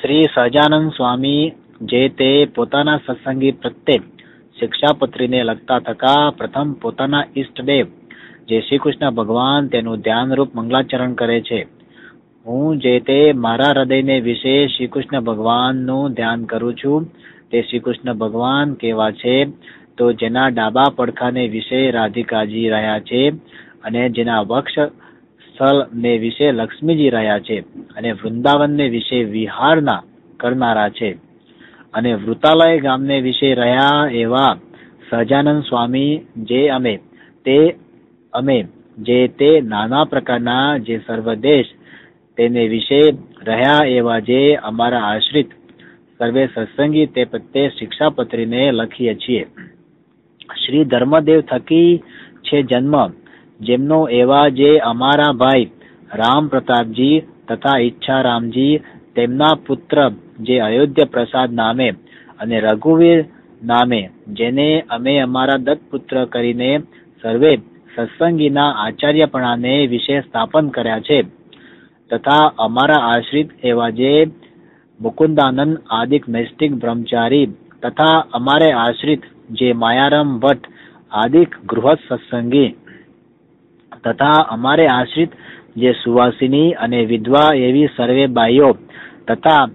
શ્રી સહજાનંદ સ્વામી જે તે પોતાના સત્સંગી પ્રત્યે શિક્ષાપત્રીને લખતા થકા પ્રથમ પોતાના ઈષ્ટદેવ જે શ્રી કૃષ્ણ ભગવાન તેનું ધ્યાનરૂપ મંગલાચરણ કરે છે. હું જે તે મારા હૃદયને વિશે શ્રી કૃષ્ણ ભગવાનનું ધ્યાન કરું છું તે શ્રી કૃષ્ણ ભગવાન કેવા છે તો જેના ડાબા પડખાને વિશે રાધિકાજી રહ્યા છે અને જેના વક્ષ સ્થળ ને વિશે લક્ષ્મીજી રહ્યા છે અને વૃંદાવનને વિશે વિહારના કરનારા છે અને વૃતાલય ગામને વિશે રહ્યા એવા સહજાનંદ સ્વામી જે તે નાના પ્રકારના જે સર્વદેશ તેને વિશે રહ્યા એવા જે અમારા આશ્રિત સર્વે સત્સંગી તે પ્રત્યે શિક્ષાપત્રીને લખીએ છીએ. શ્રી ધર્મદેવ થકી છે જન્મ જેમનો એવા જે અમારા ભાઈ રામ પ્રતાપજી તથા ઈચ્છારામજી તેમના પુત્ર જે અયોધ્યા પ્રસાદ નામે અને રઘુવીર નામે જેને અમે અમારા દત્તપુત્ર કરીને સર્વે સત્સંગીના આચાર્યપણાને વિશે સ્થાપન કર્યા છે તથા અમારા આશ્રિત એવા જે મુકુંદાનંદ આદિક નૈષ્ટિક બ્રહ્મચારી તથા અમારે આશ્રિત જે માયારામ ભટ્ટ આદિક ગૃહસ્થ સત્સંગી તથા અમારે આશ્રિત જે સુવાસિની અને વિધવા એવી સર્વે બાઈઓ તથા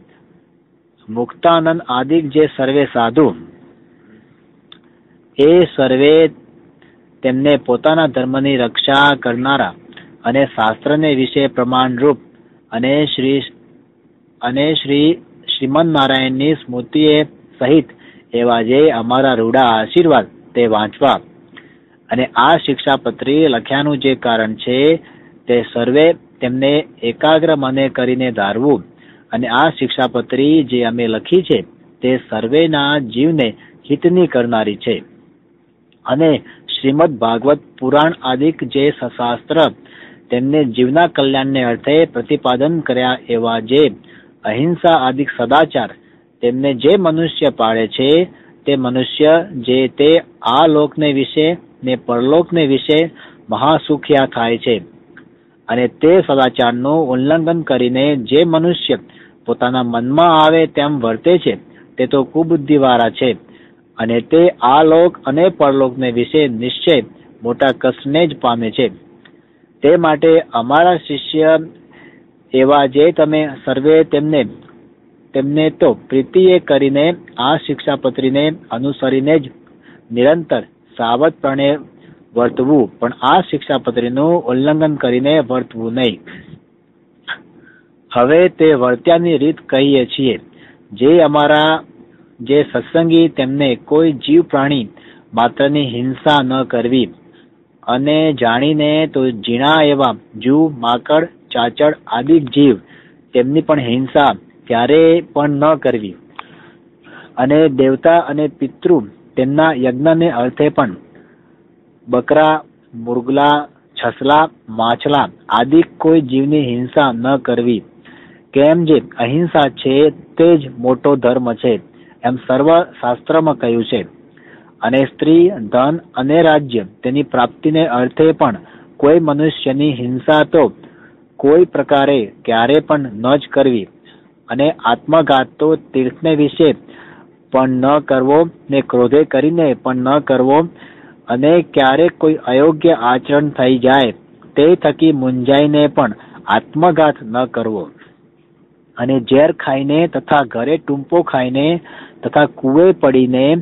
મુક્તાનંદ આદિક જે સર્વે સાધુ એ સર્વે તેમને પોતાના ધર્મની રક્ષા કરનારા અને શાસ્ત્રને વિશે પ્રમાણરૂપ અને શ્રીમન નારાયણની સ્મૃતિએ સહિત એવા જે અમારા રૂડા આશીર્વાદ તે વાંચવા અને આ શિક્ષાપત્રી લખ્યાનું જે કારણ છે તે સર્વે તેમને એકાગ્ર મને કરીને ધારવું અને આ શિક્ષાપત્રી જે અમે લખી છે તે સર્વેના જીવને હિતની કરનારી છે અને શ્રીમદ ભાગવત પુરાણ આદિક જે શાસ્ત્ર તેમને જીવના કલ્યાણને અર્થે પ્રતિપાદન કર્યા એવા જે અહિંસા આદિક સદાચાર તેમને જે મનુષ્ય પાળે છે તે મનુષ્ય જે તે આ લોકને વિશે ને પરલોકને વિશે મહાસુખિયા થાય છે અને તે સદાચારનું ઉલ્લંઘન કરીને જે મનુષ્ય પોતાના મનમાં આવે તેમ વર્તે છે તે તો કુબુદ્ધિવાળા છે અને તે આ લોક અને પરલોકને વિશે નિશ્ચય મોટા કષ્ટને જ પામે છે. તે માટે અમારા શિષ્ય એવા જે તમે સર્વે તેમને તો પ્રીતિએ કરીને આ શિક્ષાપત્રીને અનુસરીને જ નિરંતર સાવધપણે વર્તવું પણ આ શિક્ષાપત્રીનું ઉલ્લંઘન કરીને વર્તવું નહીં. હવે તે વર્ત્યાની રીત કહીએ છીએ. જે અમારા જે સત્સંગી તેમને કોઈ જીવ પ્રાણી માત્રની હિંસા ન કરવી અને જાણીને તો ઝીણા એવા જૂ માકડ ચાચડ આદિ જીવ તેમની પણ હિંસા ક્યારેય પણ ન કરવી અને દેવતા અને પિતૃ તેમના યજ્ઞને અર્થે પણ બકરા મુરગલા છસલા માછલા આદિ કોઈ જીવની હિંસા ન કરવી. કેમ જે અહિંસા છે તે જ મોટો ધર્મ છે એમ સર્વ શાસ્ત્રમાં કહ્યું છે અને સ્ત્રી ધન અને રાજ્ય તેની પ્રાપ્તિને અર્થે પણ કોઈ મનુષ્યની હિંસા તો કોઈ પ્રકારે ક્યારે પણ ન જ કરવી અને આત્મઘાત તો તીર્થને વિશે પણ ન કરવો ને ક્રોધે કરીને પણ ન કરવો અને ક્યારેક કોઈ અયોગ્ય આચરણ થઈ જાય તે થકી મૂંઝાઈને પણ આત્મઘાત ન કરવો અને ઝેર ખાઈને તથા ઘરે ટૂંપો ખાઈને તથા કૂવે પડીને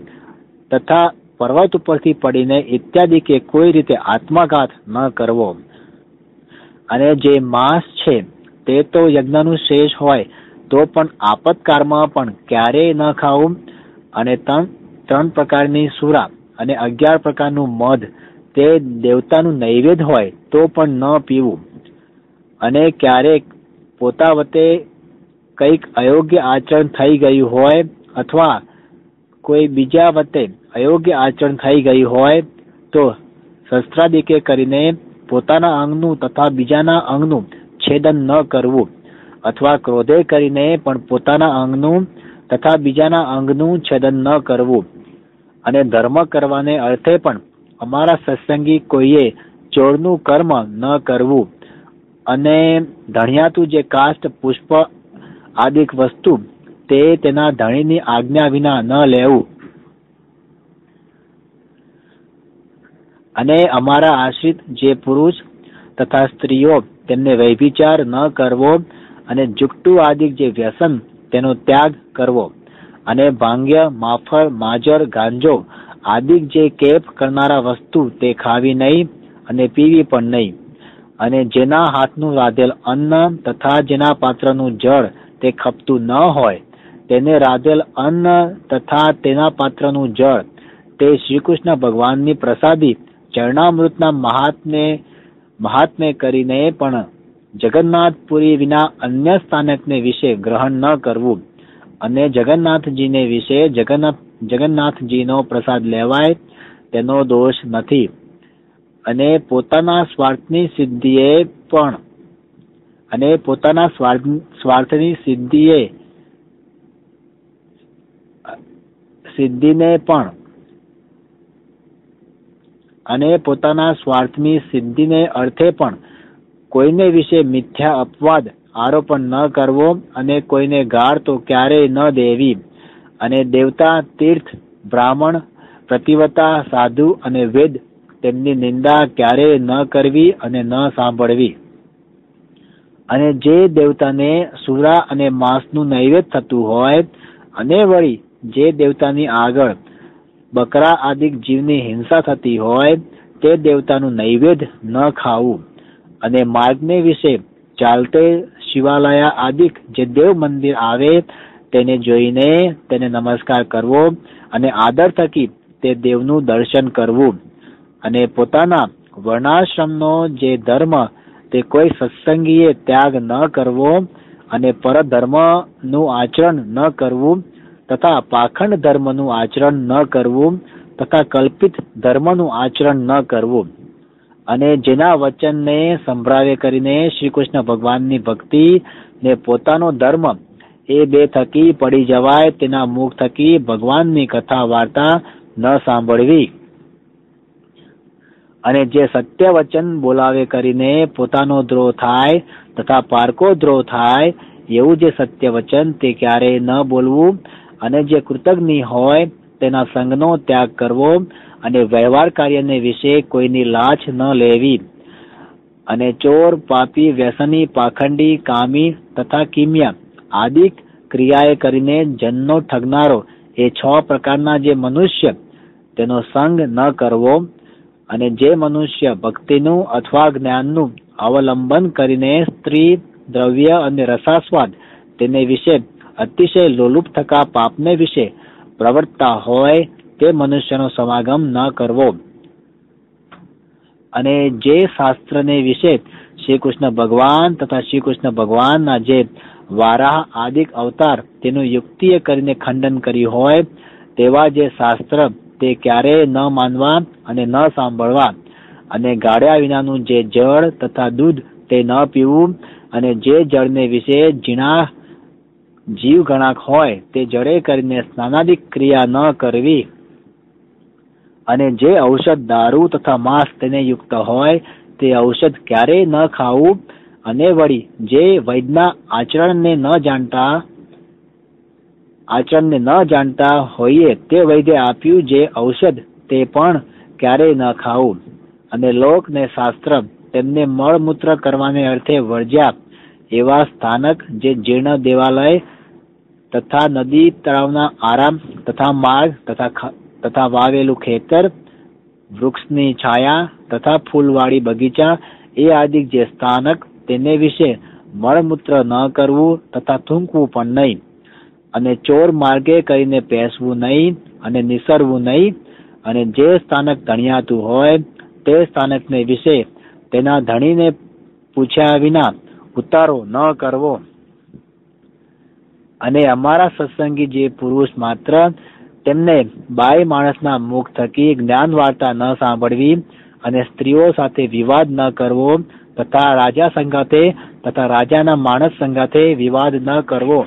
તથા પર્વત ઉપરથી પડીને ઇત્યાદિ કે કોઈ રીતે આત્મઘાત ન કરવો અને જે માંસ છે તે તો યજ્ઞનું શેષ હોય તો પણ આપતકાળમાં પણ ક્યારેય ન ખાવું અને ત્રણ પ્રકારની સુરા અને 11 પ્રકારનું મધ તે દેવતાનું નૈવેદ્ય હોય તો પણ ન પીવું અને ક્યારેક પોતા વતે કંઈક અયોગ્ય આચરણ થઈ ગયું હોય અથવા કોઈ બીજા વતે અયોગ્ય આચરણ થઈ ગયું હોય તો શસ્ત્રાદિકે કરીને પોતાના અંગનું તથા બીજાના અંગનું છેદન ન કરવું અથવા ક્રોધે કરીને પણ પોતાના અંગનું તથા બીજાના અંગનું છેદન ન કરવું અને ધર્મ કરવાને અર્થે પણ અમારા સત્સંગી કોઈએ ચોરનું કર્મ ન કરવું અને ધણિયાતું જે કાષ્ટ પુષ્પ આદિક વસ્તુ તે તેના ધણીની આજ્ઞા વિના ન લેવું. અને અમારા આશ્રિત જે પુરુષ તથા સ્ત્રીઓ તેમને વ્યભિચાર ન કરવો, અને જુગટુ આદિ જે વ્યસન તેનો ત્યાગ કરવો, અને ભાંગ્ય, માફર, માજર, ગાંજો આદિ જે કેપ કરનારા વસ્તુ તે ખાવી નહીં અને પીવી પણ નહીં. અને જેના હાથનું રાધેલ અન્ન તથા જેના પાત્રનું જળ તે ખપતું ન હોય, તેને રાધેલ અન્ન તથા તેના પાત્રનું જળ તે શ્રીકૃષ્ણ ભગવાનની પ્રસાદી ચરણામૃતના મહાત્મ્ય કરીને પણ જગન્નાથપુરી વિના અન્ય સ્થાનકને વિશે ગ્રહણ ન કરવું. અને જગન્નાથજીને વિશે જગન્નાથજીનો પ્રસાદ લેવાય તેનો દોષ નથી. અને પોતાના સ્વાર્થની સિદ્ધિને અર્થે પણ કોઈને વિશે મિથ્યા અપવાદ આરોપણ ન કરવો, અને કોઈને ગાળ તો ક્યારેય ન દેવી. અને દેવતા, તીર્થ, બ્રાહ્મણ, પ્રતિવતા, સાધુ અને વેદ તેમની નિંદા ક્યારેય ન કરવી અને ન સાંભળવી. અને જે દેવતાને સુરા અને માંસનું નૈવેદ્ય થતું હોય, અને વળી જે દેવતાની આગળ બકરા આદિ જીવની હિંસા થતી હોય, તે દેવતાનું નૈવેદ્ય ન ખાવું. અને માર્ગને વિશે ચાલતે શિવાલય આદિ જે દેવ મંદિર આવે તેને જોઈને તેને નમસ્કાર કરવો, અને આદર થકી તે દેવનું દર્શન કરવું. અને પોતાના વર્ણાશ્રમનો જે ધર્મ તે કોઈ સત્સંગીએ ત્યાગ ન કરવો, અને પરધર્મનું આચરણ ન કરવું, તથા પાખંડ ધર્મનું આચરણ ન કરવું, તથા કલ્પિત ધર્મનું આચરણ ન કરવું. અને જેના વચનને સંભળાવે કરીને શ્રી કૃષ્ણ ભગવાનની ભક્તિ ને પોતાનો ધર્મ એ બે થકી પડી જવાય, તેના મુખ થકી ભગવાનની કથા વાર્તા ન સાંભળવી. અને જે સત્ય વચન બોલાવે કરીને પોતાનો દ્રોહ થાય તથા પારકો દ્રોહ થાય, એવું જે સત્ય વચન તે ક્યારેય ન બોલવું. અને જે કૃતજ્ઞ હોય તેના સંગનો ત્યાગ કરવો, અને વ્યવહાર કાર્યને વિશે કોઈની લાજ ન લેવી. અને ચોર, પાપી, વ્યસની, પાખંડી, કામી તથા કિમ્યા આદિ ક્રિયાએ કરીને જનનો ઠગનારો એ 6 પ્રકારના જે મનુષ્ય તેનો સંગ ન કરવો. અને જે મનુષ્ય ભક્તિનું અથવા જ્ઞાનનું અવલંબન કરીને સ્ત્રી, દ્રવ્ય અને રસાસ્વાદ તેને વિશે અતિશય લોલુપ થકા પાપને વિશે પ્રવર્તતા હોય, તે મનુષ્યનો સમાગમ ન કરવો. અને જે શાસ્ત્રને વિશે શ્રી કૃષ્ણ ભગવાન તથા શ્રી કૃષ્ણ ભગવાનના જે વારાહ આદિક અવતાર તેનું યુક્તિએ કરીને ખંડન કર્યું હોય, તેવા જે શાસ્ત્ર તે ક્યારેય ન માનવા અને ન સાંભળવા. અને ગાળ્યા વિનાનું જે જળ તથા દૂધ તે ન પીવું. અને જે જળને વિશે જીવ ગણાક હોય તે જળે કરીને સ્નાનાદિક ક્રિયા ન કરવી. અને જે ઔષધ, દારૂ તથા માંસ તેને યુક્ત હોય તે ઔષધ ક્યારેય ન ખાવું. અને વળી જે વૈદના આચરણને ન જાણતા હોઈએ તે વૈદ્ય આપ્યું જે ઔષધ તે પણ ક્યારેય ન ખાવું. અને લોક ને શાસ્ત્ર તેમને મળમૂત્ર કરવાને અર્થે વર્જ્યા એવા સ્થાનક જે જીર્ણ દેવાલય તથા નદી તળાવના આરામ તથા માર્ગ તથા વાવેલું ખેતર, વૃક્ષની છાયા તથા ફૂલવાળી બગીચા એ આદિ જે સ્થાનક તેને વિશે મળમૂત્ર ન કરવું તથા થૂંકવું પણ નહીં. અને ચોર માર્ગે કરીને પેસવું નહીં અને નિસરવું નહીં. અને જે સ્થાનક ધણિયાતું હોય તે સ્થાનકને વિશે તેના ધણીને પૂછ્યા વિના ઉતારો ન કરવો. અને અમારા સત્સંગી જે પુરુષ માત્ર તેમને બાઈ માણસના મુખ થકી જ્ઞાન વાર્તા ન સાંભળવી. અને સ્ત્રીઓ સાથે વિવાદ ન કરવો તથા રાજા સંગાથે તથા રાજાના માણસ સંગાથે વિવાદ ન કરવો.